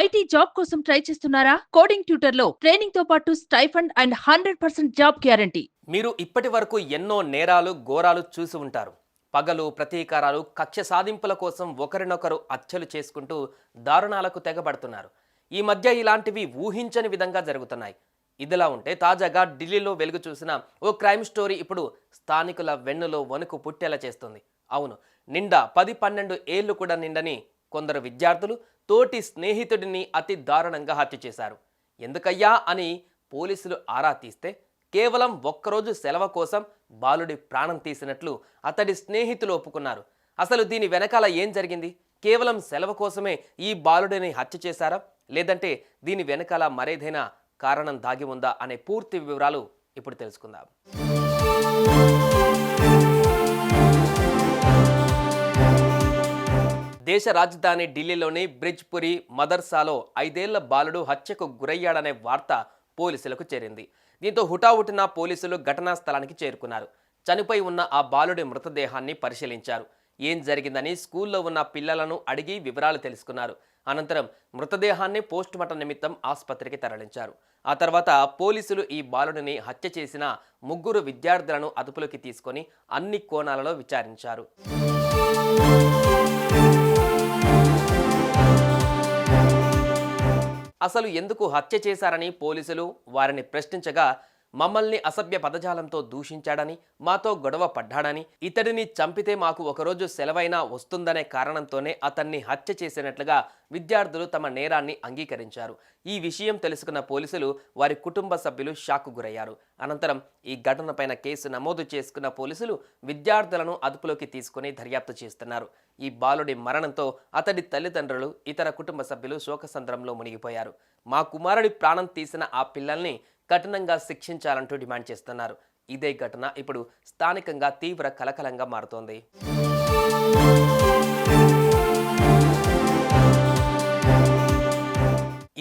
IT job కోసం try చేస్తున్నారా? Coding ట్యూటర్లో training తో పాటు స్టైఫండ్ అండ్ 100% జాబ్ గ్యారంటీ. మీరు ఇప్పటి వరకు ఎన్నో నేరాలు ఘోరాలు చూసి ఉంటారు. పగలు ప్రతీకారాలు కక్ష సాధింపుల కోసం ఒకరినొకరు హత్యలు చేసుకుంటూ దారుణాలకు తెగబడుతున్నారు. ఈ మధ్య ఇలాంటివి ఊహించని విధంగా జరుగుతున్నాయి. ఇదిలా ఉంటే తాజాగా ఢిల్లీలో వెలుగు చూసిన ఓ క్రైమ్ స్టోరీ ఇప్పుడు స్థానికుల వెన్నులో వణుకు పుట్టేలా చేస్తుంది. అవును, నిండా 10-12 ఏళ్లు కూడా నిండని కొందరు విద్యార్థులు తోటి స్నేహితుడిని అతి దారుణంగా హత్య చేశారు. ఎందుకయ్యా అని పోలీసులు ఆరా తీస్తే కేవలం ఒక్కరోజు సెలవు కోసం బాలుడి ప్రాణం తీసినట్లు అతడి స్నేహితులు ఒప్పుకున్నారు. అసలు దీని వెనకాల ఏం జరిగింది? కేవలం సెలవు కోసమే ఈ బాలుడిని హత్య చేశారా, లేదంటే దీని వెనకాల మరేదైనా కారణం దాగి ఉందా అనే పూర్తి వివరాలు ఇప్పుడు తెలుసుకుందాం. దేశ రాజధాని ఢిల్లీలోని బ్రిజ్పురి మదర్సాలో 5 ఏళ్ల బాలుడు హత్యకు గురయ్యాడనే వార్త పోలీసులకు చేరింది. దీంతో హుటాహుటిన పోలీసులు ఘటనా స్థలానికి చేరుకున్నారు. చనిపోయి ఉన్న ఆ బాలుడి మృతదేహాన్ని పరిశీలించారు. ఏం జరిగిందని స్కూల్లో ఉన్న పిల్లలను అడిగి వివరాలు తెలుసుకున్నారు. అనంతరం మృతదేహాన్ని పోస్టుమార్టం నిమిత్తం ఆసుపత్రికి తరలించారు. ఆ తర్వాత పోలీసులు ఈ బాలుడిని హత్య చేసిన 3 విద్యార్థులను అదుపులోకి తీసుకొని అన్ని కోణాలలో విచారించారు. అసలు ఎందుకు హత్య చేశారని పోలీసులు వారిని ప్రశ్నించగా, మమ్మల్ని అసభ్య పదజాలంతో దూషించాడని, మాతో గొడవ పడ్డాడని, ఇతడిని చంపితే మాకు ఒకరోజు సెలవైనా వస్తుందనే కారణంతోనే అతన్ని హత్య చేసినట్లుగా విద్యార్థులు తమ నేరాన్ని అంగీకరించారు. ఈ విషయం తెలుసుకున్న పోలీసులు వారి కుటుంబ సభ్యులు షాక్కు గురయ్యారు. అనంతరం ఈ ఘటనపైన కేసు నమోదు చేసుకున్న పోలీసులు విద్యార్థులను అదుపులోకి తీసుకుని దర్యాప్తు చేస్తున్నారు. ఈ బాలుడి మరణంతో అతడి తల్లిదండ్రులు, ఇతర కుటుంబ సభ్యులు శోకసంద్రంలో మునిగిపోయారు. మా కుమారుడి ప్రాణం తీసిన ఆ పిల్లల్ని కఠినంగా శిక్షించాలంటూ డిమాండ్ చేస్తున్నారు. ఇదే ఘటన ఇప్పుడు స్థానికంగా తీవ్ర కలకలంగా మారుతోంది.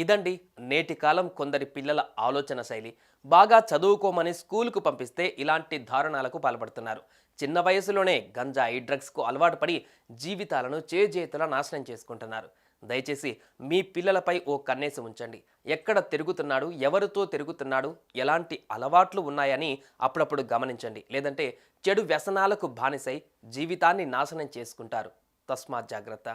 ఇదండి నేటి కాలం కొందరి పిల్లల ఆలోచన శైలి. బాగా చదువుకోమని స్కూలుకు పంపిస్తే ఇలాంటి దారుణాలకు పాల్పడుతున్నారు. చిన్న వయసులోనే గంజాయి, డ్రగ్స్కు అలవాటు పడి జీవితాలను చేజేతులా నాశనం చేసుకుంటున్నారు. దయచేసి మీ పిల్లలపై ఓ కన్నేసి ఉంచండి. ఎక్కడ తిరుగుతున్నాడు, ఎవరితో తిరుగుతున్నాడు, ఎలాంటి అలవాట్లు ఉన్నాయని అప్పుడప్పుడు గమనించండి. లేదంటే చెడు వ్యసనాలకు బానిసై జీవితాన్ని నాశనం చేసుకుంటారు. తస్మాత్ జాగ్రత్త.